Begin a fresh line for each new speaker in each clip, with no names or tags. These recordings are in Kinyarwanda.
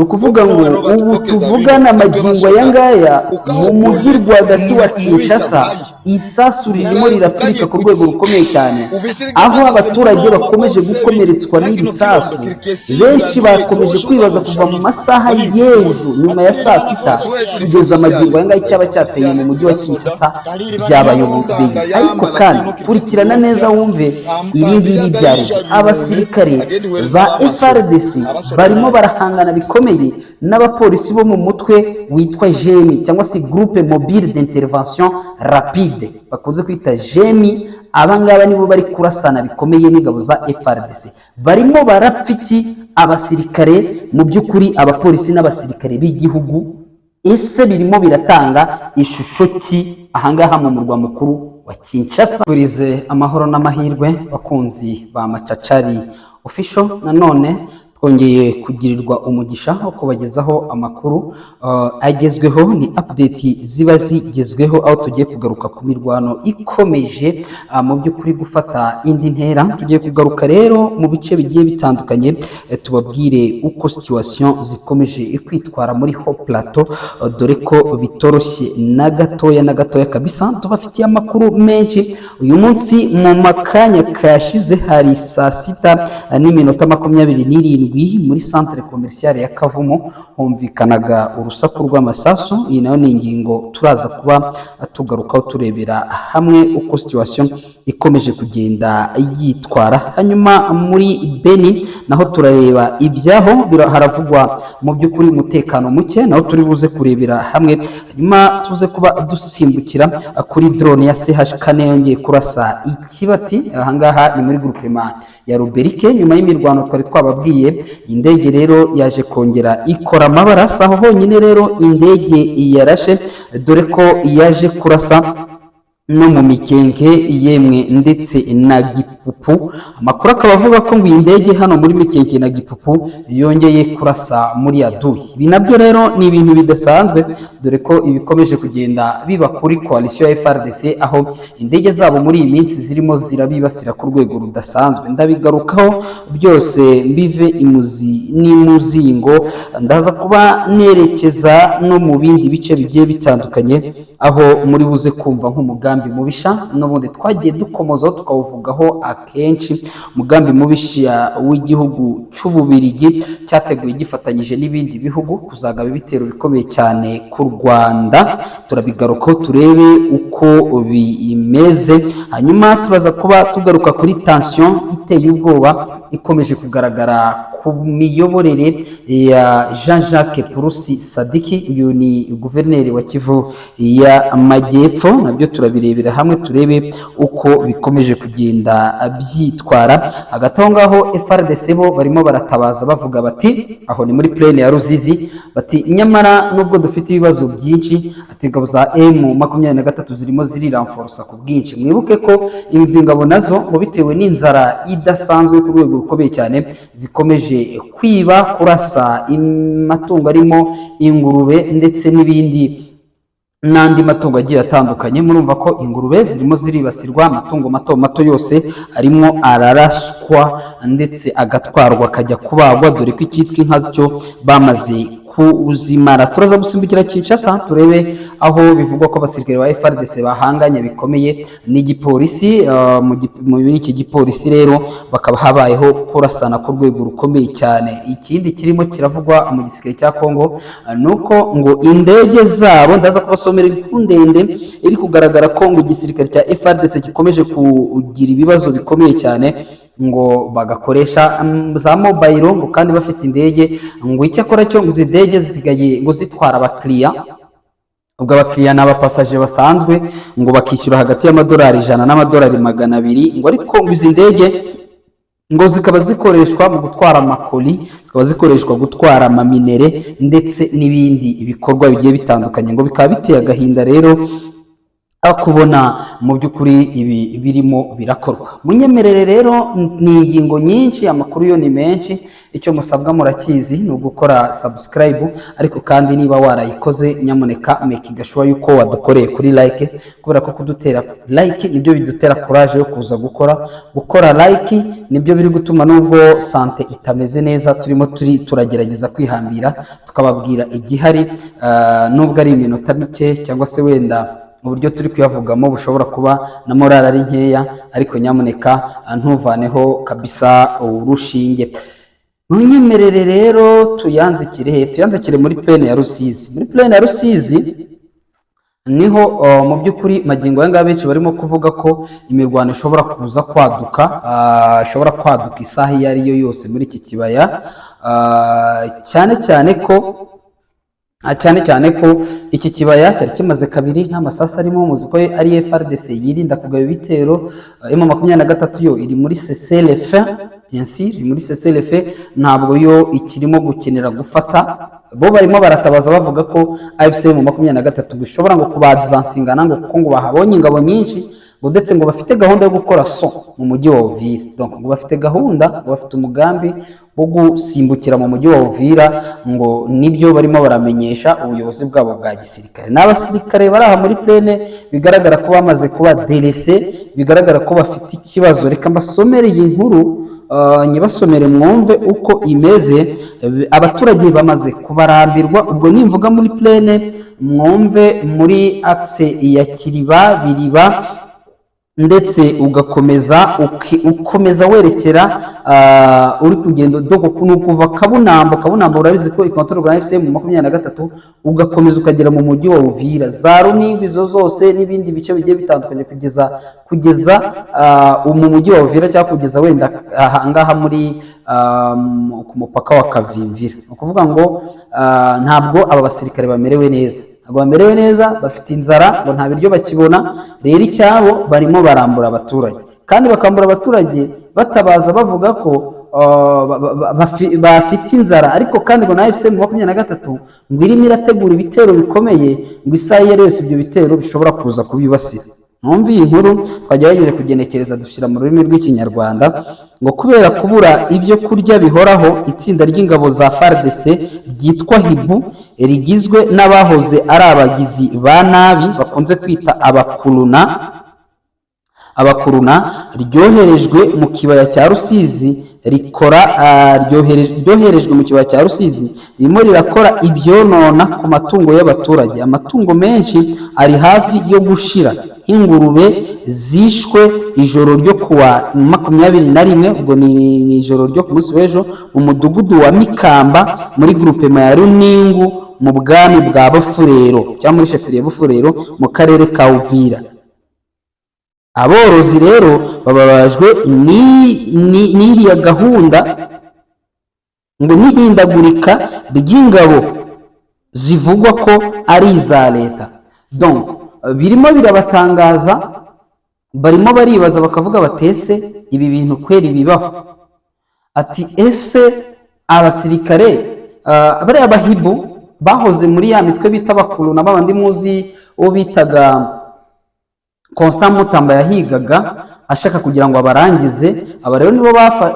ukuvuga ngo ubu tuvugana amagingo aya ngaya mu mujyi rwagati wa Kinshasa isasu ririmo riraturika ku rwego rukomeye cyane, aho abaturage bakomeje gukomeretswa n'ibisasu. Benshi bakomeje kwibaza kuva mu masaha y'ejo nyuma ya saa sita kugeza amagingo aya ngaya icyaba cyateye mu mujyi wa Kinshasa byabayobeye. Ariko kandi kurikirana neza wumve ibi ngibi byari abasirikare ba FARDC barimo barahangana bikomeye n'abapolisi bo mu mutwe witwa GMI cyangwa se Groupe Mobile d'Intervention Rapide bakunze kwita GMI. Abangaba nibo bari kurasana bikomeye n'ingabo za FARDC. Barimo barapfa iki abasirikare? Mu by'ukuri abapolisi n'abasirikare b'igihugu ese birimo biratanga ishusho ki ahangaha mu murwa mukuru wa Kinshasa? Turize amahoro n'amahirwe bakunzi ba Machachari Official, nanone twongeye kugirirwa umugisha wo kubagezaho amakuru agezweho, ni update ziba zigezweho, aho tugiye kugaruka ku mirwano ikomeje mu by'ukuri gufata indi ntera. Tugiye kugaruka rero mu bice bigiye bitandukanye, tubabwire uko situation zikomeje kwitwara muri Haut Plateau, dore ko bitoroshye na gatoya kabisa. Tubafitiye amakuru menshi uyu munsi. Mu makanya kashize hari saa sita n'iminota 27 muri centre commercial ya Kavumu humvikanaga urusaku rw'amasasu. Iyi nayo ni ingingo turaza kuba tugarukaho turebera hamwe uko situation ikomeje kugenda yitwara. Hanyuma muri Beni naho turareba ibyaho haravugwa mu by'ukuri umutekano muke, naho turi buze kurebera hamwe. Hanyuma tuze kuba dusimbukira kuri drone ya CH4 yongeye kurasa ikibati. Ahangaha ni muri groupement ya Ruberike nyuma y'imirwano twari twababwiye. Indege rero yaje kongera ikora amabarasa aho honyine rero indege yarashe, dore ko yaje kurasa no mu Mikenke yemwe ndetse na Gipupu. Amakuru akaba avuga ko ngo indege hano muri Mikenke na Gipupu yongeye kurasa muri Aduyi. Ibi nabyo rero ni ibintu bidasanzwe, dore ko ibikomeje kugenda biba kuri coalition ya FARDC, aho indege zabo muri iyi minsi zirimo zirabibasira ku rwego rudasanzwe. Ndabigarukaho byose mbive imuzi n'imuzingo, ndaza kuba nerekeza no mu bindi bice bigiye bitandukanye, aho muri buze kumva nk'umugambi mubisha n'ubundi twagiye dukomozaho tukawuvugaho akenshi. Umugambi mubisha w'igihugu cy'Ububirigi cyateguye gifatanyije n'ibindi bihugu kuzagaba ibitero bikomeye cyane ku Rwanda. Turabigarukaho turebe uko bimeze. Hanyuma turaza kuba tugaruka kuri tension iteye ubwoba ikomeje kugaragara ku miyoborere ya Jean-Jacques Purusi Sadiki. Uyu ni guverineri wa Kivu ya Majyepfo. Nabyo turabirebera hamwe turebe uko bikomeje kugenda byitwara. Hagati aho ngaho FARDC bo barimo baratabaza bavuga bati, aho ni muri plaine ya Ruzizi, bati nyamara nubwo dufite ibibazo byinshi, ati ingabo za M23 zirimo ziriranforsa ku bwinshi. Mwibuke ko ingabo nazo ngo bitewe n'inzara idasanzwe ku rwego rukomeye cyane zikomeje kwiba, kurasa amatungo arimo ingurube ndetse n'ibindi n'andi matungo agiye atandukanye. Murumva ko ingurube zirimo ziribasirwa, amatungo mato yose arimo araraswa ndetse agatwarwa akajya kubagwa, dore ko icyitwa inka cyo bamaze kuzimara. Turaza gusimbukira Kinshasa turebe aho bivugwa ko abasirikare ba FARDC bahanganye bikomeye n'igipolisi. Muri iki gipolisi rero bakaba habayeho kurasana ku rwego rukomeye cyane. Ikindi kirimo kiravugwa mu gisirikare cya Kongo nuko ngo indege zabo, ndaza kubasomera inkuru ndende iri kugaragara ko ngo igisirikare cya FARDC gikomeje kugira ibibazo bikomeye cyane, ngo bagakoresha za mobile ngo kandi bafite indege, ngo icyakora cyo ngo izi ndege zisigaye ngo zitwara abakiriya. Ubwo abakiriya n'abapasaje basanzwe ngo bakishyura hagati y'amadolari 100 n'amadolari 200, ngo ariko ngo izi ndege ngo zikaba zikoreshwa mu gutwara amakoli, zikaba zikoreshwa gutwara amaminere ndetse n'ibindi ibikorwa bigiye bitandukanye. Ngo bikaba biteye agahinda rero kubona mu by'ukuri ibi birimo birakorwa. Munyemerere rero, ni ingingo nyinshi, amakuru yo ni menshi, icyo musabwa murakizi ni ugukora subscribe, ariko kandi niba warayikoze nyamuneka make sure yuko wadukoreye kuri like, kubera ko kudutera like nibyo bidutera courage yo kuza gukora like, nibyo biri gutuma nubwo sante itameze neza turimo turagerageza kwihambira tukababwira igihari, nubwo ari iminota mike cyangwa se wenda uburyo turi kuyavugamo bushobora kuba na morale ari nkeya, ariko nyamuneka ntuvaneho kabisa urushinge. Munyemerere rero tuyanzikire muri plane ya Rusizi. Muri plane ya Rusizi niho mu by'ukuri magingo yanga benshi barimo kuvuga ko imirwano ishobora kuza kwaduka, isaha iyo ari yo yose muri iki kibaya, cyane cyane ko iki kibaya cyari kimaze kabiri nta masasa arimo. Muzi ko ari FARDC yirinda kugaba ibitero, M23 yo iri muri CCLF, bien sûr iri muri CCLF, ntabwo yo ikirimo gukenera gufata. Bo barimo baratabaza bavuga ko AFC M23 bishobora ngo kuba advancingana ngo kuko ngo bahabonye ingabo nyinshi, ngo ndetse ngo bafite gahunda yo gukora mu mujyi wa Uvira. Donc ngo bafite gahunda, ngo bafite umugambi wo gusimbukira mu mujyi wa Uvira, ngo nibyo barimo baramenyesha ubuyobozi bwabo bwa gisirikare. N'abasirikare bari aha muri plane bigaragara ko bamaze kuba delese, bigaragara ko bafite ikibazo. Reka mbasomere iyi nkuru, nyibasomere mwumve uko imeze. Abaturage bamaze kubarambirwa, ubwo nimvuga muri plane mwumve muri axe ya Kiriba, Biriba, ndetse ukomeza werekera uri kugenda doko kuva Kabunambo urabizi ko ikontorwa na FCM 23, ugakomeza ukagera mu mujyi wa Uvira, za Runigi zo zose n'ibindi bice bigiye bitandukanye kugeza mu mujyi wa Uvira, cyangwa kugeza wenda ahangaha muri ku mupaka wa Kavimvira. Ukuvuga ngo ntabwo aba basirikare bamerewe neza, bafite inzara, ngo nta biryo bakibona. Rero icyabo barimo barambura abaturage, kandi bakambura abaturage batabaza bavuga ko bafite inzara, ariko kandi ngo na FCM 23 ngo irimo irategura ibitero bikomeye, ngo isaha iyo yose ibyo bitero bishobora kuza kubibasira. Numva iyi nkuru twagerageje kugenekereza dushyira mu rurimi rw'ikinyarwanda, ngo kubera kubura ibyo kurya bihoraho, itsinda ry'ingabo za FARDC ryitwa Hibu rigizwe n'abahoze ari abagizi ba nabi bakunze kwita abakuruna, ryoherejwe mu kibaya cya Rusizi ryoherejwe mu kibaya cya Rusizi, ririmo rirakora ibyonona ku matungo y'abaturage. Amatungo menshi ari hafi yo gushira, nk'ingurube zishwe ijoro ryo kuwa 21, ubwo ni ijoro ryo ku munsi w'ejo, mu mudugudu wa Mikamba muri groupement ya Runingu mu bwami bwa Bufurero, cyangwa muri sheferi ya Bufurero mu karere ka Uvira. Aborozi rero bababajwe n'iriya gahunda ngo n'ihindagurika ry'ingabo zivugwa ko ari iza leta. Donc birimo birabatangaza, barimo baribaza bakavuga batese ibi bintu kweri bibaho. Ati ese abasirikare bari abahibu bahoze muri ya mitwe bita bakuru, na babandi muzi uwo bitaga Constant Mutamba yahigaga ashaka kugira ngo abarangize. Aba rero nibo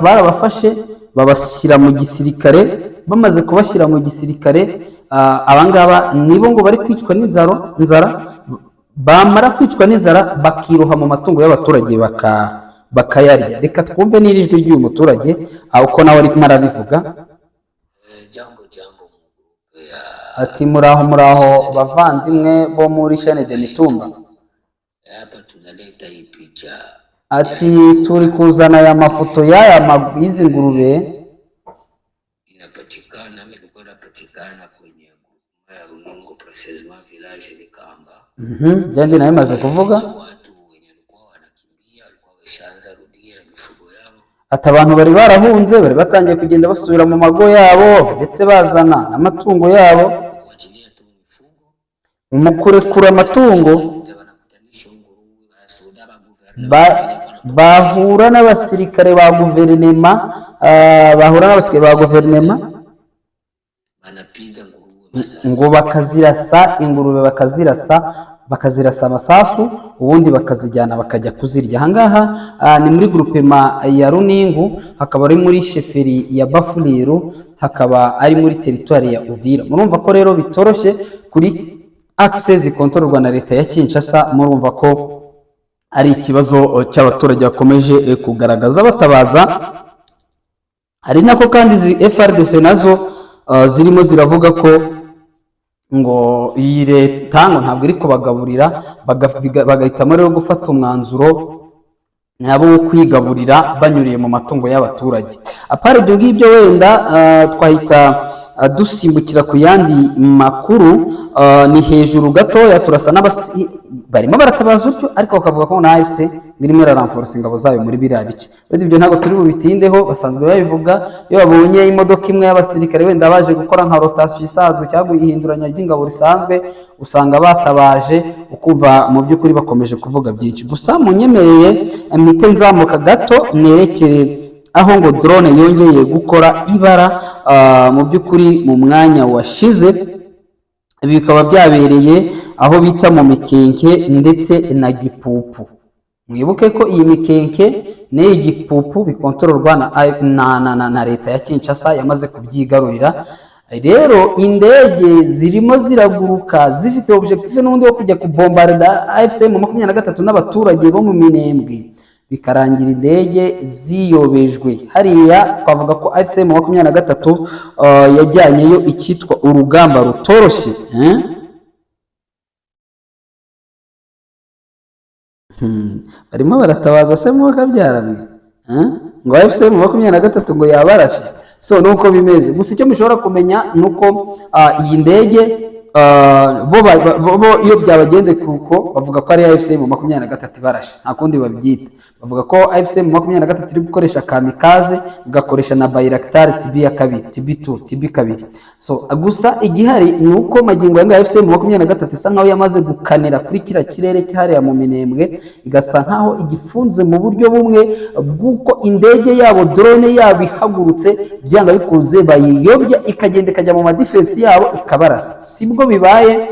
barabafashe babashyira mu gisirikare. Bamaze kubashyira mu gisirikare, abangaba nibo ngo bari kwicwa n'inzara, bamara kwicwa n'inzara bakiroha mu matungo y'abaturage bakayarya. Reka twumve n'irijwi ry'uyu muturage uko nawe ari marabivuga. Ati muraho bavandimwe bo muri chaîne de Mitumba.
Hapa tunaleta hii picha.
Ati turi kuzana ya mafoto y'izi ngurube,
inapatikana milikuwa inapatikana kwenye Runingo Precisement village Mikamba.
Jandi nawe maze kuvuga.
Watu wenye walikuwa wanakimbia walikuwa washaanza rudia na mifugo yao.
Ati abantu bari barahunze, bari batangiye kugenda basubira mu mago yabo, ndetse bazana n'amatungo yabo.
Kuachilia tu mifugo.
Umukurekura amatungo, bahura n'abasirikare ba guverinema, ngo bakazirasa ingurube, bakazirasa bakazirasa amasasu ubundi bakazijyana bakajya kuzirya. Ahangaha ni muri groupement ya Runingu, hakaba ari muri sheferi ya Bafuliru, hakaba ari muri teritwari ya Uvira. Murumva ko rero bitoroshye kuri access zikontororwa na leta ya Kinshasa, murumva ko ari ikibazo cy'abaturage bakomeje kugaragaza batabaza. Hari nako kandi FRDC nazo zirimo ziravuga ko ngo iyi leta ngo ntabwo iri kubagaburira, bagahitamo rero gufata umwanzuro nabo wo kwigaburira banyuriye mu matungo y'abaturage. Apart ibyo ngibyo wenda twahita dusimbukira ku yandi makuru, ni hejuru gatoya turasa barimo baratabaza utyo, ariko bakavuga ko na AFC birimo iraranforce ingabo zayo muri biriya bice. Ibyo ntabwo turi bubitindeho, basanzwe babivuga iyo babonye imodoka imwe y'abasirikare wenda baje gukora nka rotation isanzwe cyangwa ihinduranya ry'ingabo risanzwe, usanga batabaje ukumva mu by'ukuri bakomeje kuvuga byinshi. Gusa munyemereye mpite nzamuka gato nerekere aho ngo drone yongeye gukora ibara mu by'ukuri mu mwanya washize. Ibi bikaba byabereye aho bita mu Mikenke ndetse na Gipupu. Mwibuke ko iyi Mikenke n'iyi Gipupu bikontororwa na leta ya Kinshasa yamaze kubyigarurira. Rero indege zirimo ziraguruka zifite objective n'undi wo kujya kubombarda AFC mu 23 n'abaturage bo mu Minembwe, bikarangira indege ziyobejwe. Hariya twavuga ko AFC mu 23 yajyanyeyo icyitwa urugamba rutoroshye. Barimo baratabaza se mu kabyaramwe ngo AFC mu 23 ngo yabarashe. So nuko bimeze. Gusa icyo mushobora kumenya nuko iyi ndege bo iyo byabagende kuko bavuga ko ari AFC mu 23 barashe, nta kundi babyita. Bavuga ko AFC mu 23 iri gukoresha kamikaze, igakoresha na Bayraktar TB ya kabiri, TB2, TB2. So gusa igihari nuko magingo yanga AFC mu 23 isa nkaho yamaze gukanira kuri kira kirere cyahariya mu Minembwe, igasa nkaho igifunze mu buryo bumwe bw'uko indege yabo drone yabo ihagurutse byanga bikuze bayiyobya ikagenda ikajya mu defense yabo ikabarasa. Sibwo bibaye,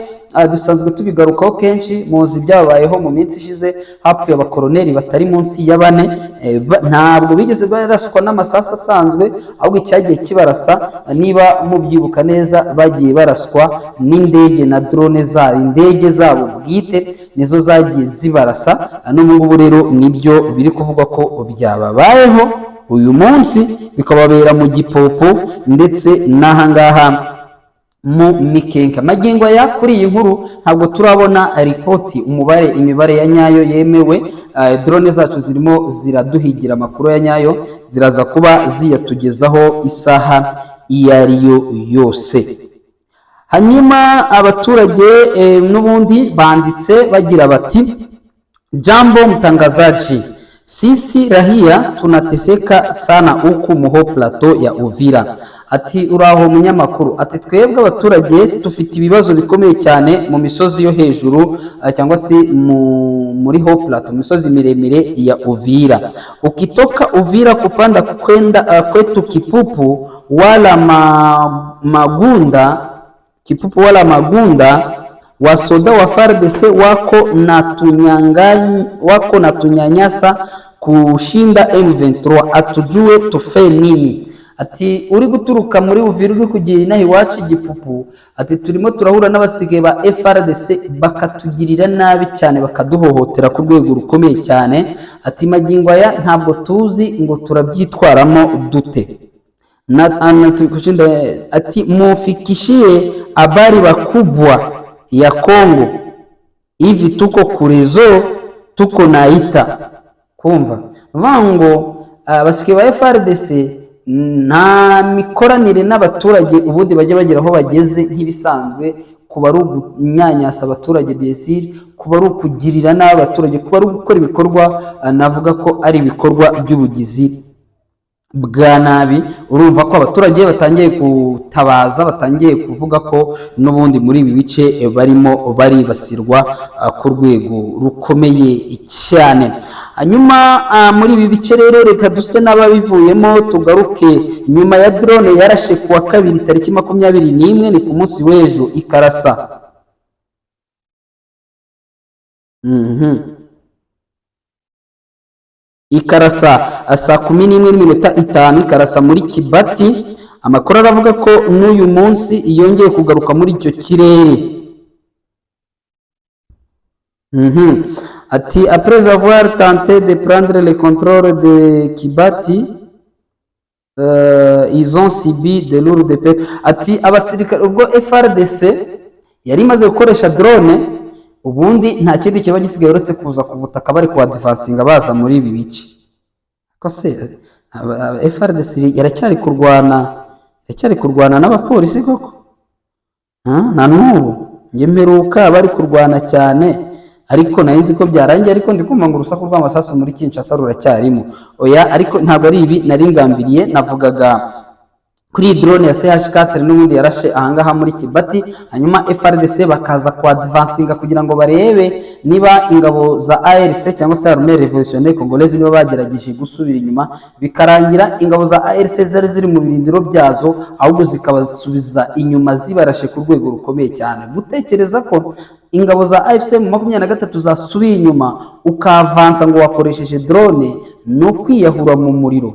dusanzwe tubigarukaho kenshi, muzi byabayeho mu minsi ishize, hapfuye abakoroneri batari munsi ya 4, ntabwo bigeze baraswa n'amasasa asanzwe, ahubwo icyagiye kibarasa, niba mubyibuka neza, bagiye baraswa n'indege na drone zabo, indege zabo bwite nizo zagiye zibarasa. N'ubu rero nibyo biri kuvuga ko byababayeho uyu munsi, bikababera mu Gipopo ndetse n'ahangaha mu Mikenke. Magingo ya kuri iyi nkuru ntabwo turabona ripoti imibare ya nyayo yemewe. Drone zacu zirimo ziraduhigira amakuru ya nyayo, ziraza kuba ziyatugezaho isaha iyo ariyo yose. Hanyuma abaturage n'ubundi banditse bagira bati, Jambo mtangazaji, sisi rahia tunateseka sana huku Muho Plateau ya Uvira. Ati uraho munyamakuru, ati twebwe abaturage tufite ibibazo bikomeye cyane mu misozi yo hejuru cyangwa se muri Ho Plateau, misozi miremire ya Uvira. Ukitoka Uvira kupanda kwenda kwetu Kipupu wala Magunda, wasoda wa FARDC wako na tunyanyasa kushinda M23, atujue tufe nini. Ati uri guturuka muri Uvira uri kugira inahi wacu Gipupu, ati turimo turahura n'abasige ba FRDC bakatugirira nabi cyane, bakaduhohotera ku rwego rukomeye cyane. Ati magingo aya ntabwo tuzi ngo turabyitwaramo dute. Ati mufikishie habari wakubwa ya Kongo, hivi tuko kurezo, tuko naita kumva vango basike ba FRDC nta mikoranire n'abaturage ubundi bajye bagira aho bageze nk'ibisanzwe, kuba ari ugunyanyasa abaturage byesiri, kuba ari ukugirira n'abaturage, kuba ari gukora ibikorwa navuga ko ari ibikorwa by'ubugizi bwa nabi. Urumva ko abaturage batangiye gutabaza, batangiye kuvuga ko n'ubundi muri ibi bice barimo baribasirwa ku rwego rukomeye cyane. Hanyuma muri ibi bice rero reka duse n'ababivuyemo tugaruke nyuma ya drone yarashe kuwa 2 tariki 21 ni ku munsi w'ejo ikarasa ikarasa saa 11:05 ikarasa muri Kibati. Amakuru aravuga ko n'uyu munsi yongeye kugaruka muri icyo kirere. Ati après avoir tenté de prendre le contrôle de Kibati, ils ont subi de lourdes pertes. Ati abasirikare ubwo FRDC yari imaze gukoresha drone, ubundi nta kindi kiba gisigaye uretse kuza ku butaka bari ku advancinga baza muri ibi bice. Ko se FRDC yaracyari kurwana n'abapolisi koko? Na n'ubu njye mperuka bari kurwana cyane, ariko nayo nzi ko byarangiye, ariko ndi kumva ngo urusaku rw'amasasu muri Kinshasa ruracyarimo. Oya, ariko ntabwo ari ibi nari ngambiriye, navugaga kuri drone ya CH4 n'ubundi yarashe ahangaha muri Kibati, hanyuma FRDC bakaza ku advancinga kugira ngo barebe niba ingabo za ARC cyangwa se Armée Révolutionnaire Congolaise niba bagerageje gusubira inyuma, bikarangira ingabo za ARC zari ziri mu birindiro byazo, ahubwo zikabasubiza inyuma zibarashe ku rwego rukomeye cyane. Gutekereza ko ingabo za AFC mu 23 zasubiye inyuma ukavansa ngo wakoresheje drone no kwiyahura mu muriro,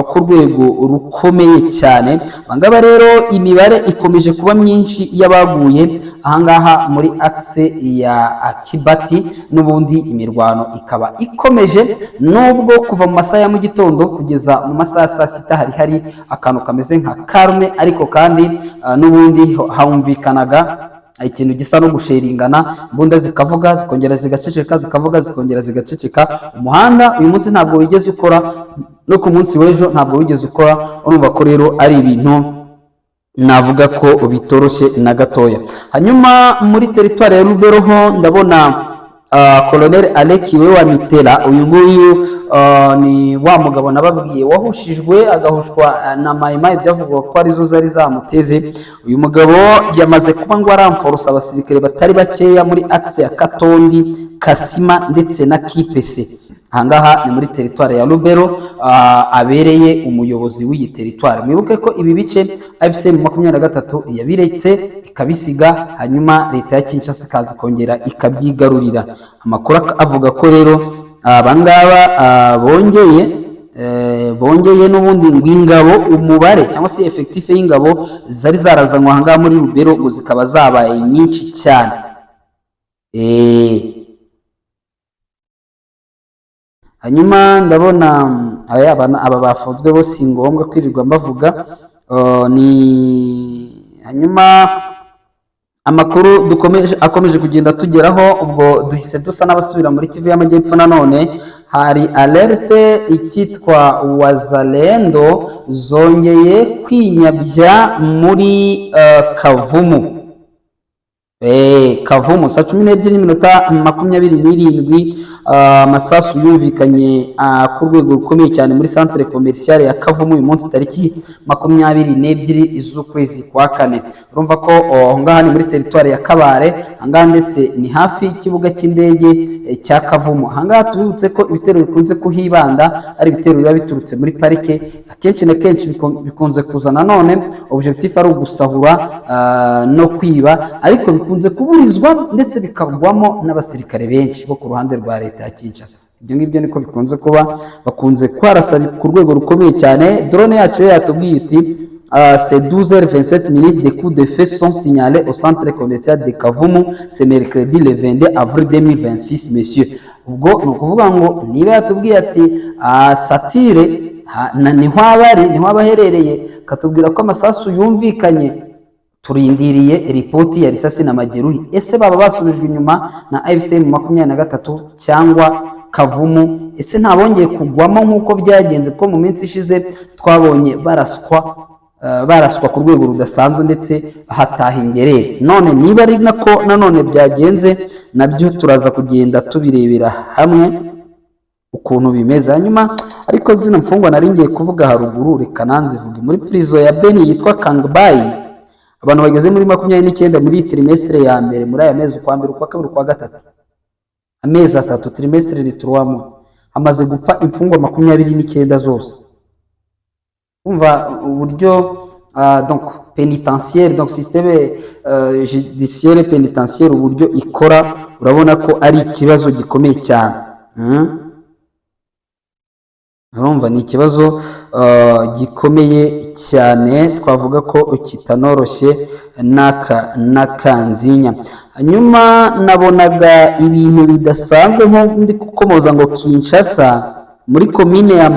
ku rwego rukomeye cyane. Bangaba rero imibare ikomeje kuba myinshi y'abaguye ahangaha muri axe ya Kibati, n'ubundi imirwano ikaba ikomeje, nubwo kuva mu masaha ya mu gitondo kugeza mu masaha saa 6 hari akantu kameze nka calme, ariko kandi n'ubundi humvikanaga ikintu gisa no gusheringana, imbunda zikavuga zikongera zigaceceka, zikavuga zikongera zigaceceka. Umuhanda uyu munsi ntabwo wigeze ukora, no ku munsi w'ejo ntabwo wigeze ukora. Urumva ko rero ari ibintu navuga ko bitoroshye na gatoya. Hanyuma muri teritwari ya Lubero ho ndabona Colonel Aleki we wa Mitera, uyu nguyu ni wa mugabo nababwiye wahushijwe agahushwa na Maimai, byavugwa ko arizo zari zamuteze. Uyu mugabo yamaze kuba ngo aramforosa abasirikare batari bakeya muri axe ya Katondi, Kasima ndetse na Kipese. Ahangaha ni muri teritwari ya Lubero, abereye umuyobozi w'iyi teritwari. Mwibuke ko ibi bice AFC mu 23 yabiretse ikabisiga, hanyuma leta ya Kinshasa kazi kongera ikabyigarurira. Amakuru avuga ko rero abangaba bongeye n'ubundi ngo ingabo, umubare cyangwa se effectif y'ingabo zari zarazanywe ahangaha muri Lubero ngo zikaba zabaye nyinshi cyane. Hanyuma ndabona aba bafunzwe bo si ngombwa kwirirwa mbavuga. Hanyuma amakuru akomeje kugenda tugeraho, ubwo duhise dusa n'abasubira muri Kivu y'Amajyepfo. Nanone hari alerte ikitwa Wazalendo zongeye kwinyabya muri Kavumu. Kavumu saa 12:27 amasasu yumvikanye ku rwego rukomeye cyane muri centre commerciale ya Kavumu uyu munsi tariki 22 z'ukwezi kwa kane. Urumva ko ngaha ni muri territoire ya Kabare, angaha ndetse ni hafi y'ikibuga cy'indege cya Kavumu. Ahangaha tubibutse ko ibitero bikunze kuhibanda ari ibitero biba biturutse muri parike, akenshi na kenshi bikunze kuzana none objectif ari ugusahura no kwiba, ariko bikunze kuburizwa ndetse bikagwamo n'abasirikare benshi bo ku ruhande rwa leta ya Kinshasa. Ibyo ngibyo niko bikunze kuba, bakunze kwarasa ku rwego rukomeye cyane. Drone yacu yatubwiye iti c'est 12h27 des coups de feu sont signalés au centre commercial de Kavumu ce mercredi le 22 avril 2026 messieurs. Ubwo ni ukuvuga ngo niba yatubwiye ati satire niho abaherereye, katubwira ko amasasu yumvikanye, turindiriye ripoti ya risasi na majeruhi. Ese baba basubijwe inyuma na AFC mu 23 cyangwa Kavumu? Ese ntabongeye kugwamo nk'uko byagenze ko mu minsi ishize twabonye baraswa ku rwego rudasanzwe ndetse hataha ingerere? None niba ari nako nanone byagenze, nabyo turaza kugenda tubirebera hamwe ukuntu bimeze. Hanyuma ariko zino mfungwa nari ngiye kuvuga haruguru, reka nanzivuge. Muri prison ya Beni yitwa Kangbayi, abantu bageze muri 29 muri trimestre ya mbere, muri aya mezi kwa mbere, kwa kabiri, kwa gatatu, amezi atatu, trimestre riturwamo, hamaze gupfa imfungwa 29 zose. Umva uburyo donc pénitentiaire, donc système judiciaire pénitentiaire uburyo ikora urabona ko ari ikibazo gikomeye cyane. Urumva ni ikibazo gikomeye cyane twavuga ko kitanoroshye n'akanzinya. Hanyuma nabonaga ibintu bidasanzwe nko ndi kukomoza ngo Kinshasa muri komine ya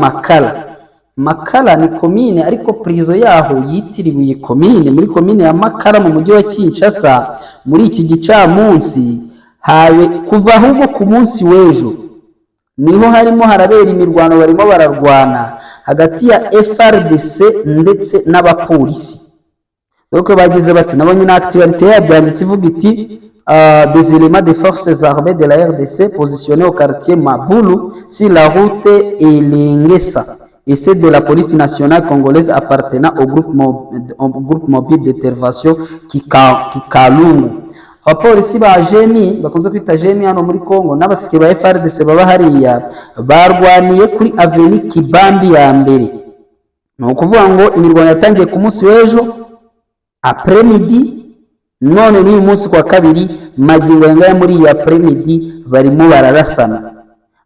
Makala ni komine ariko prizo yaho yitiriwe komine muri komine ya Makala mu mujyi wa Kinshasa muri iki gicamunsi hawe kuva ahubwo ku munsi w'ejo niho harimo harabera imirwano barimo bararwana hagati ya FRDC ndetse n'abapolisi. Donc bagize bati nabonye na activité yabyanditse ivuga iti des éléments des forces armées de la RDC positionnés au quartier Mabulu sur la route Elengesa et c'est de la police nationale congolaise appartenant au groupe mobile d'intervention Kikalungu. Abapolisi ba Jemi bakunze kwita Jemi hano muri Kongo n'abasike ba FRDC baba hariya barwaniye kuri avenue Kibambi ya mbere. No kuvuga ngo imirwano yatangiye ku munsi w'ejo après midi, none n'uyu munsi kwa kabiri magingo yangaya muri ya après midi barimo bararasana.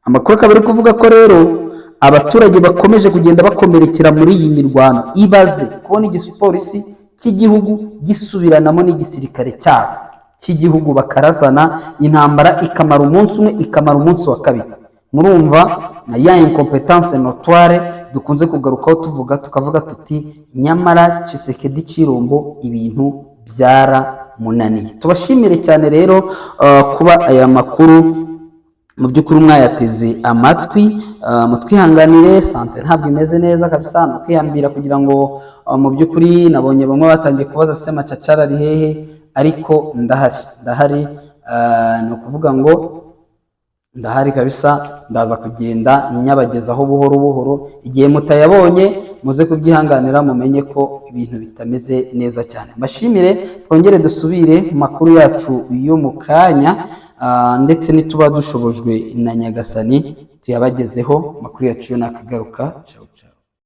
Amakuru kabiri kuvuga ko rero abaturage bakomeje kugenda bakomerekera muri iyi mirwano. Ibaze kubona igipolisi cy'igihugu gisubiranamo n'igisirikare cyabo cy'igihugu bakarasana, intambara ikamara umunsi umwe ikamara umunsi wa kabiri. Murumva ya incompetence notoire dukunze kugarukaho tukavuga tuti nyamara Tshisekedi Chirombo ibintu byaramunaniye. Tubashimire cyane rero kuba aya makuru mu by'ukuri mwayateze amatwi. Mutwihanganire sante ntabwo imeze neza kabisa no kwihambira kugira ngo mu by'ukuri nabonye bamwe batangiye kubaza sema Cacara ari hehe, ariko ndahari no kuvuga ngo ndahari kabisa, ndaza kugenda nyabagezaho buhoro igihe mutayabonye muze kubyihanganira mumenye ko ibintu bitameze neza cyane. Mbashimire, twongere dusubire mu makuru yacu yo mu kanya ndetse nituba dushobojwe na Nyagasani tuyabagezeho makuru yacu yo nakagaruka.